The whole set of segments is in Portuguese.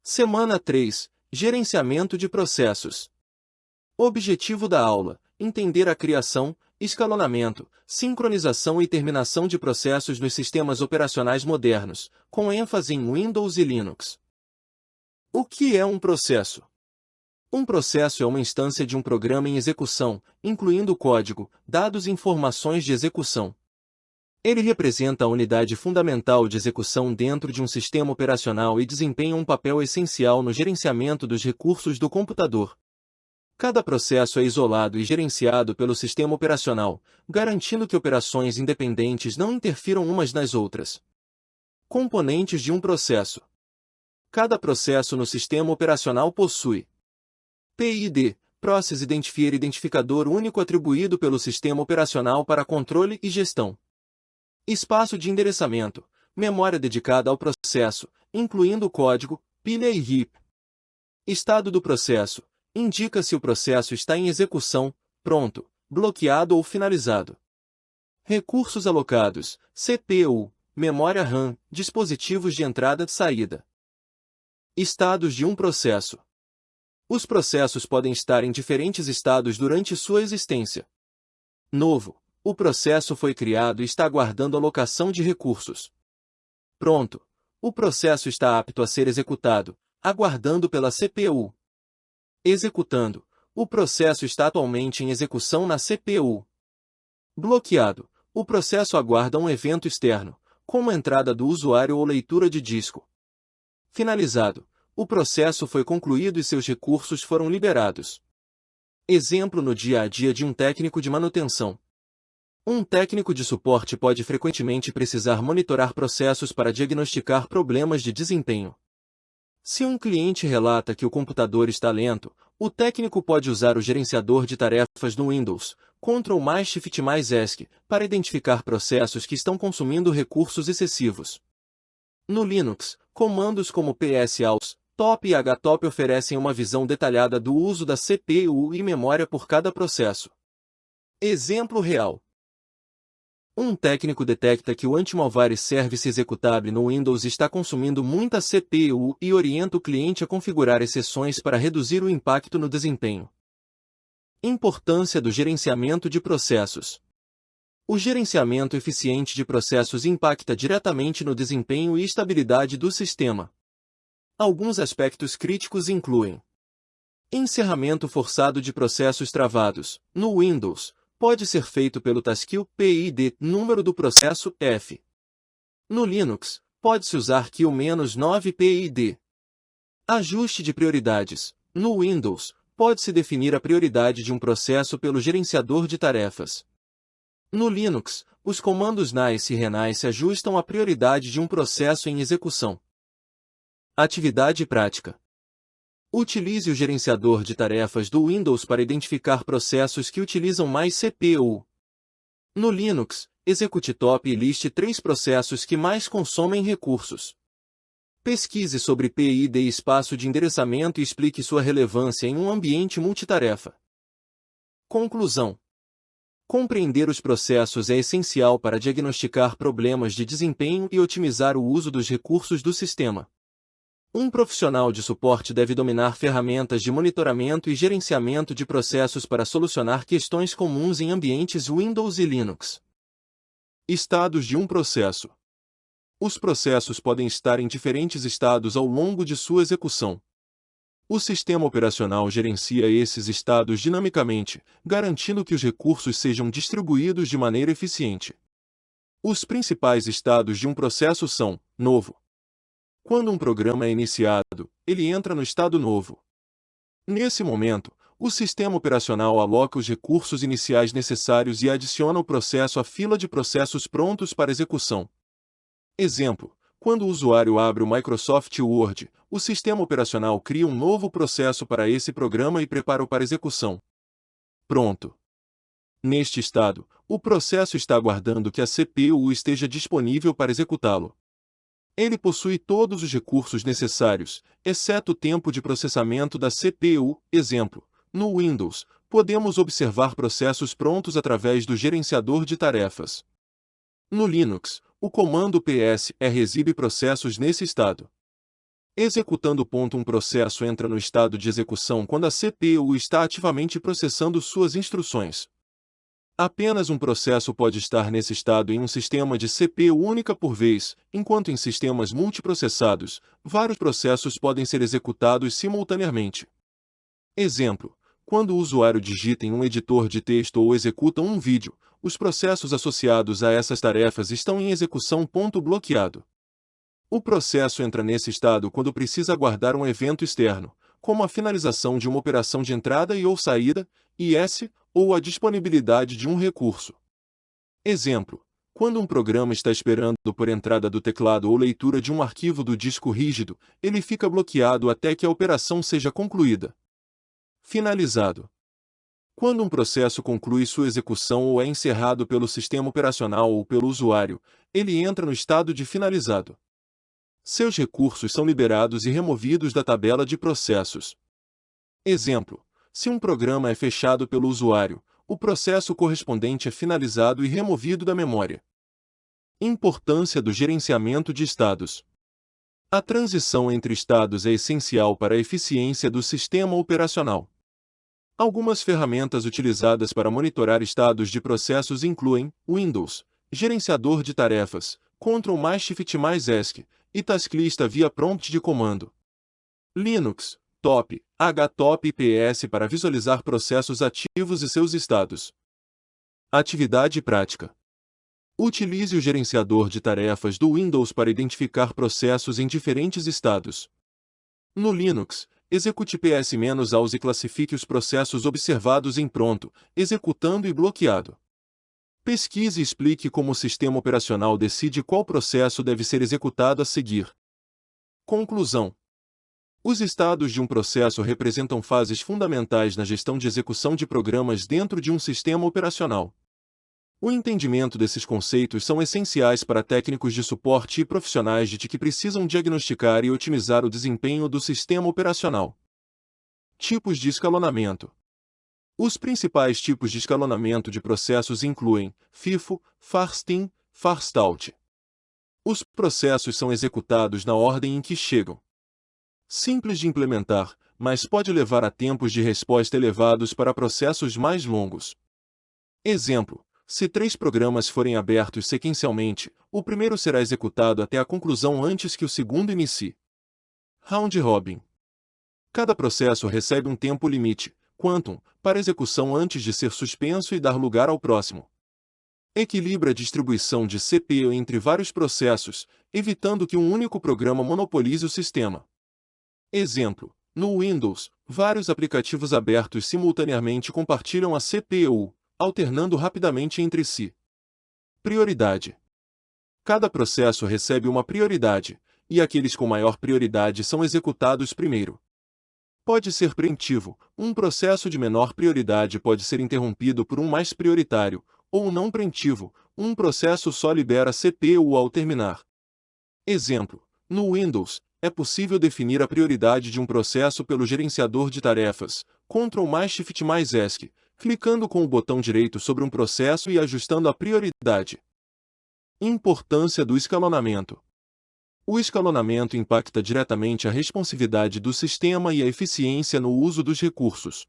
Semana 3. Gerenciamento de processos. Objetivo da aula: entender a criação, escalonamento, sincronização e terminação de processos nos sistemas operacionais modernos, com ênfase em Windows e Linux. O que é um processo? Um processo é uma instância de um programa em execução, incluindo código, dados e informações de execução. Ele representa a unidade fundamental de execução dentro de um sistema operacional e desempenha um papel essencial no gerenciamento dos recursos do computador. Cada processo é isolado e gerenciado pelo sistema operacional, garantindo que operações independentes não interfiram umas nas outras. Componentes de um processo. Cada processo no sistema operacional possui PID, Process Identifier, identificador único atribuído pelo sistema operacional para controle e gestão. Espaço de endereçamento, memória dedicada ao processo, incluindo código, pilha e heap. Estado do processo, indica se o processo está em execução, pronto, bloqueado ou finalizado. Recursos alocados, CPU, memória RAM, dispositivos de entrada e saída. Estados de um processo. Os processos podem estar em diferentes estados durante sua existência. Novo. O processo foi criado e está aguardando alocação de recursos. Pronto. O processo está apto a ser executado, aguardando pela CPU. Executando. O processo está atualmente em execução na CPU. Bloqueado. O processo aguarda um evento externo, como a entrada do usuário ou leitura de disco. Finalizado. O processo foi concluído e seus recursos foram liberados. Exemplo no dia a dia de um técnico de manutenção. Um técnico de suporte pode frequentemente precisar monitorar processos para diagnosticar problemas de desempenho. Se um cliente relata que o computador está lento, o técnico pode usar o gerenciador de tarefas no Windows, Ctrl+Shift+ESC, para identificar processos que estão consumindo recursos excessivos. No Linux, comandos como psaus, top e htop oferecem uma visão detalhada do uso da CPU e memória por cada processo. Exemplo real. Um técnico detecta que o anti-malware service executable no Windows está consumindo muita CPU e orienta o cliente a configurar exceções para reduzir o impacto no desempenho. Importância do gerenciamento de processos. O gerenciamento eficiente de processos impacta diretamente no desempenho e estabilidade do sistema. Alguns aspectos críticos incluem: encerramento forçado de processos travados. No Windows, pode ser feito pelo taskil PID, número do processo, F. No Linux, pode-se usar kill-9 PID. Ajuste de prioridades. No Windows, pode-se definir a prioridade de um processo pelo gerenciador de tarefas. No Linux, os comandos nice e renice ajustam a prioridade de um processo em execução. Atividade prática. Utilize o gerenciador de tarefas do Windows para identificar processos que utilizam mais CPU. No Linux, execute top e liste 3 processos que mais consomem recursos. Pesquise sobre PID e espaço de endereçamento e explique sua relevância em um ambiente multitarefa. Conclusão. Compreender os processos é essencial para diagnosticar problemas de desempenho e otimizar o uso dos recursos do sistema. Um profissional de suporte deve dominar ferramentas de monitoramento e gerenciamento de processos para solucionar questões comuns em ambientes Windows e Linux. Estados de um processo. Os processos podem estar em diferentes estados ao longo de sua execução. O sistema operacional gerencia esses estados dinamicamente, garantindo que os recursos sejam distribuídos de maneira eficiente. Os principais estados de um processo são: novo. Quando um programa é iniciado, ele entra no estado novo. Nesse momento, o sistema operacional aloca os recursos iniciais necessários e adiciona o processo à fila de processos prontos para execução. Exemplo: quando o usuário abre o Microsoft Word, o sistema operacional cria um novo processo para esse programa e prepara-o para execução. Pronto. Neste estado, o processo está aguardando que a CPU esteja disponível para executá-lo. Ele possui todos os recursos necessários, exceto o tempo de processamento da CPU. Exemplo: no Windows, podemos observar processos prontos através do gerenciador de tarefas. No Linux, o comando ps exibe processos nesse estado. Executando. Um processo entra no estado de execução quando a CPU está ativamente processando suas instruções. Apenas um processo pode estar nesse estado em um sistema de CPU única por vez, enquanto em sistemas multiprocessados, vários processos podem ser executados simultaneamente. Exemplo: quando o usuário digita em um editor de texto ou executa um vídeo, os processos associados a essas tarefas estão em execução. Bloqueado. O processo entra nesse estado quando precisa aguardar um evento externo, como a finalização de uma operação de entrada e/ou saída, IS, ou a disponibilidade de um recurso. Exemplo: quando um programa está esperando por entrada do teclado ou leitura de um arquivo do disco rígido, ele fica bloqueado até que a operação seja concluída. Finalizado. Quando um processo conclui sua execução ou é encerrado pelo sistema operacional ou pelo usuário, ele entra no estado de finalizado. Seus recursos são liberados e removidos da tabela de processos. Exemplo: se um programa é fechado pelo usuário, o processo correspondente é finalizado e removido da memória. Importância do gerenciamento de estados. A transição entre estados é essencial para a eficiência do sistema operacional. Algumas ferramentas utilizadas para monitorar estados de processos incluem Windows, gerenciador de tarefas, Ctrl+Shift+ESC, e tasklista via prompt de comando. Linux, top, htop e ps para visualizar processos ativos e seus estados. Atividade prática. Utilize o gerenciador de tarefas do Windows para identificar processos em diferentes estados. No Linux, execute ps-aus e classifique os processos observados em pronto, executando e bloqueado. Pesquise e explique como o sistema operacional decide qual processo deve ser executado a seguir. Conclusão. Os estados de um processo representam fases fundamentais na gestão de execução de programas dentro de um sistema operacional. O entendimento desses conceitos são essenciais para técnicos de suporte e profissionais de TI que precisam diagnosticar e otimizar o desempenho do sistema operacional. Tipos de escalonamento. Os principais tipos de escalonamento de processos incluem FIFO, FARSTIM, FARSTALT. Os processos são executados na ordem em que chegam. Simples de implementar, mas pode levar a tempos de resposta elevados para processos mais longos. Exemplo: se 3 programas forem abertos sequencialmente, o primeiro será executado até a conclusão antes que o segundo inicie. Round Robin. Cada processo recebe um tempo limite, quantum, para execução antes de ser suspenso e dar lugar ao próximo. Equilibra a distribuição de CPU entre vários processos, evitando que um único programa monopolize o sistema. Exemplo: no Windows, vários aplicativos abertos simultaneamente compartilham a CPU, alternando rapidamente entre si. Prioridade. Cada processo recebe uma prioridade, e aqueles com maior prioridade são executados primeiro. Pode ser preemptivo: um processo de menor prioridade pode ser interrompido por um mais prioritário, ou não preemptivo: um processo só libera CPU ao terminar. Exemplo: no Windows, é possível definir a prioridade de um processo pelo gerenciador de tarefas, Ctrl+Shift+ESC, clicando com o botão direito sobre um processo e ajustando a prioridade. Importância do escalonamento. O escalonamento impacta diretamente a responsividade do sistema e a eficiência no uso dos recursos.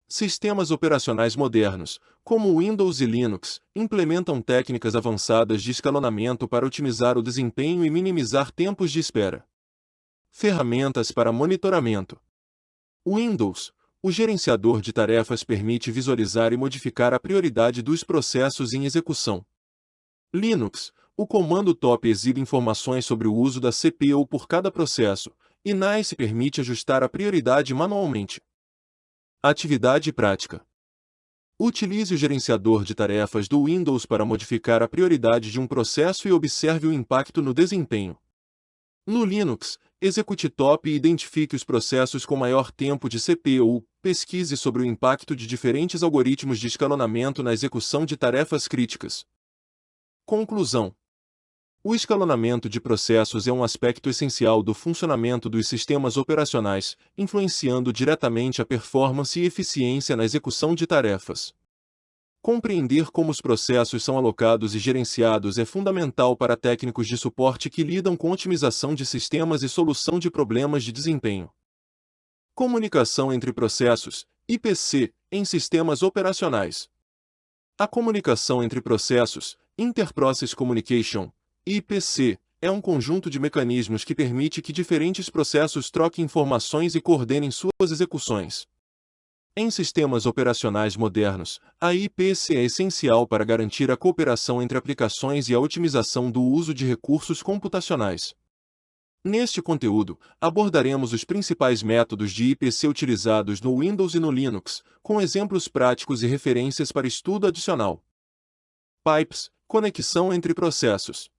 Sistemas operacionais modernos, como Windows e Linux, implementam técnicas avançadas de escalonamento para otimizar o desempenho e minimizar tempos de espera. Ferramentas para monitoramento. Windows, o gerenciador de tarefas permite visualizar e modificar a prioridade dos processos em execução. Linux, o comando top exibe informações sobre o uso da CPU por cada processo, e NICE permite ajustar a prioridade manualmente. Atividade prática. Utilize o gerenciador de tarefas do Windows para modificar a prioridade de um processo e observe o impacto no desempenho. No Linux, execute top e identifique os processos com maior tempo de CPU, pesquise sobre o impacto de diferentes algoritmos de escalonamento na execução de tarefas críticas. Conclusão. O escalonamento de processos é um aspecto essencial do funcionamento dos sistemas operacionais, influenciando diretamente a performance e eficiência na execução de tarefas. Compreender como os processos são alocados e gerenciados é fundamental para técnicos de suporte que lidam com otimização de sistemas e solução de problemas de desempenho. Comunicação entre processos, IPC, em sistemas operacionais. A comunicação entre processos, Interprocess Communication, IPC, é um conjunto de mecanismos que permite que diferentes processos troquem informações e coordenem suas execuções. Em sistemas operacionais modernos, a IPC é essencial para garantir a cooperação entre aplicações e a otimização do uso de recursos computacionais. Neste conteúdo, abordaremos os principais métodos de IPC utilizados no Windows e no Linux, com exemplos práticos e referências para estudo adicional. Pipes, conexão entre processos.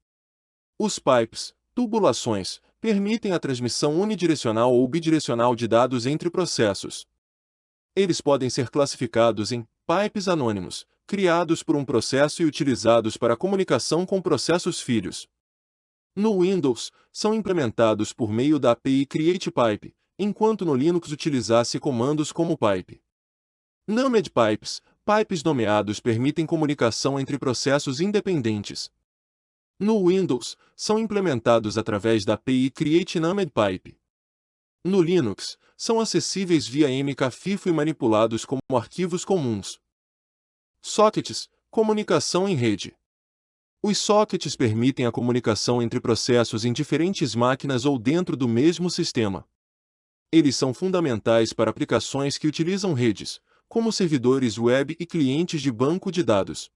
Os pipes, tubulações, permitem a transmissão unidirecional ou bidirecional de dados entre processos. Eles podem ser classificados em pipes anônimos, criados por um processo e utilizados para comunicação com processos filhos. No Windows, são implementados por meio da API CreatePipe, enquanto no Linux utilizasse comandos como pipe. Named Pipes, pipes nomeados permitem comunicação entre processos independentes. No Windows, são implementados através da API CreateNamedPipe. No Linux, são acessíveis via mkFIFO e manipulados como arquivos comuns. Sockets, comunicação em rede. Os sockets permitem a comunicação entre processos em diferentes máquinas ou dentro do mesmo sistema. Eles são fundamentais para aplicações que utilizam redes, como servidores web e clientes de banco de dados.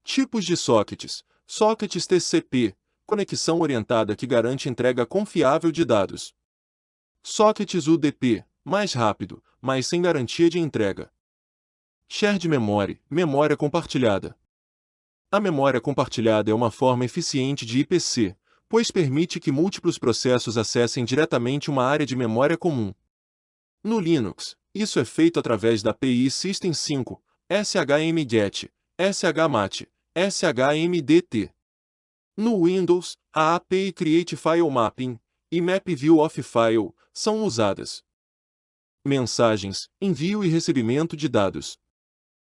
Tipos de sockets. Sockets TCP, conexão orientada que garante entrega confiável de dados. Sockets UDP, mais rápido, mas sem garantia de entrega. Shared Memory, memória compartilhada. A memória compartilhada é uma forma eficiente de IPC, pois permite que múltiplos processos acessem diretamente uma área de memória comum. No Linux, isso é feito através da API System 5, SHMGET, SHMAT, SHMDT. No Windows, a API Create File Mapping e Map View of File são usadas. Mensagens, envio e recebimento de dados.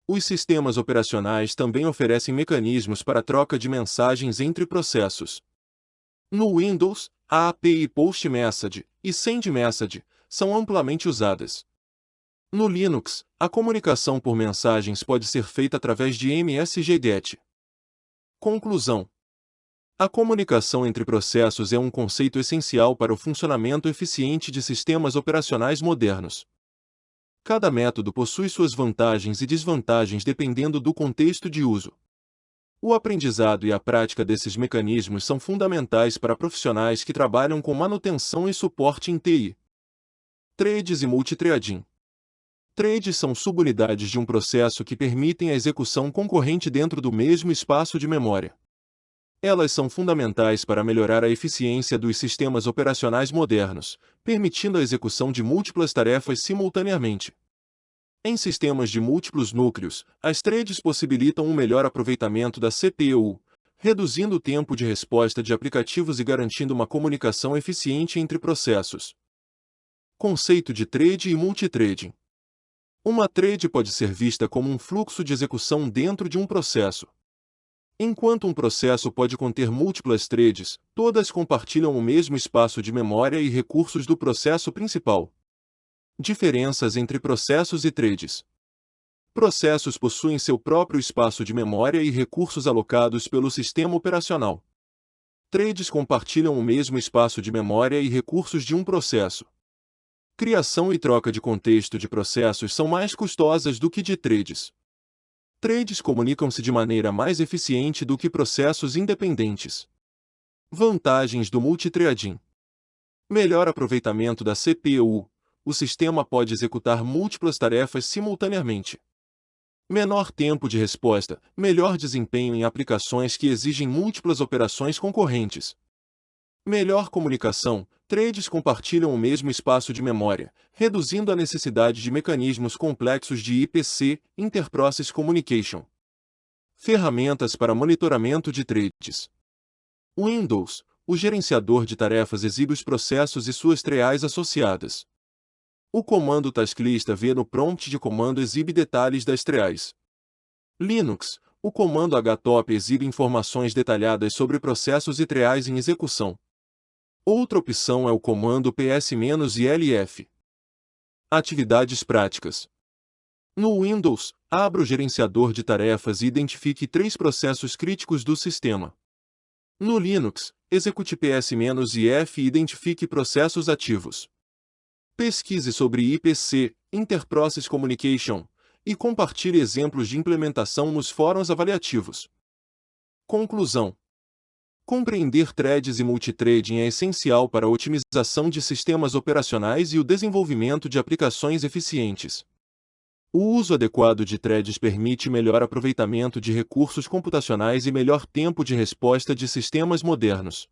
Os sistemas operacionais também oferecem mecanismos para troca de mensagens entre processos. No Windows, a API PostMessage e SendMessage são amplamente usadas. No Linux, a comunicação por mensagens pode ser feita através de MSGDET. Conclusão: a comunicação entre processos é um conceito essencial para o funcionamento eficiente de sistemas operacionais modernos. Cada método possui suas vantagens e desvantagens dependendo do contexto de uso. O aprendizado e a prática desses mecanismos são fundamentais para profissionais que trabalham com manutenção e suporte em TI. Threads e multithreading. Threads são subunidades de um processo que permitem a execução concorrente dentro do mesmo espaço de memória. Elas são fundamentais para melhorar a eficiência dos sistemas operacionais modernos, permitindo a execução de múltiplas tarefas simultaneamente. Em sistemas de múltiplos núcleos, as threads possibilitam um melhor aproveitamento da CPU, reduzindo o tempo de resposta de aplicativos e garantindo uma comunicação eficiente entre processos. Conceito de thread e multithreading. Uma thread pode ser vista como um fluxo de execução dentro de um processo. Enquanto um processo pode conter múltiplas threads, todas compartilham o mesmo espaço de memória e recursos do processo principal. Diferenças entre processos e threads. Processos possuem seu próprio espaço de memória e recursos alocados pelo sistema operacional. Threads compartilham o mesmo espaço de memória e recursos de um processo. Criação e troca de contexto de processos são mais custosas do que de threads. Threads comunicam-se de maneira mais eficiente do que processos independentes. Vantagens do multithreading. Melhor aproveitamento da CPU. O sistema pode executar múltiplas tarefas simultaneamente. Menor tempo de resposta, melhor desempenho em aplicações que exigem múltiplas operações concorrentes. Melhor comunicação, threads compartilham o mesmo espaço de memória, reduzindo a necessidade de mecanismos complexos de IPC, Interprocess Communication. Ferramentas para monitoramento de threads. Windows, o gerenciador de tarefas exibe os processos e suas treais associadas. O comando tasklist vê no prompt de comando exibe detalhes das treais. Linux. O comando htop exibe informações detalhadas sobre processos e triais em execução. Outra opção é o comando ps-ilf. Atividades práticas. No Windows, abra o gerenciador de tarefas e identifique 3 processos críticos do sistema. No Linux, execute ps-if e identifique processos ativos. Pesquise sobre IPC, Inter-Process Communication, e compartilhe exemplos de implementação nos fóruns avaliativos. Conclusão. Compreender threads e multithreading é essencial para a otimização de sistemas operacionais e o desenvolvimento de aplicações eficientes. O uso adequado de threads permite melhor aproveitamento de recursos computacionais e melhor tempo de resposta de sistemas modernos.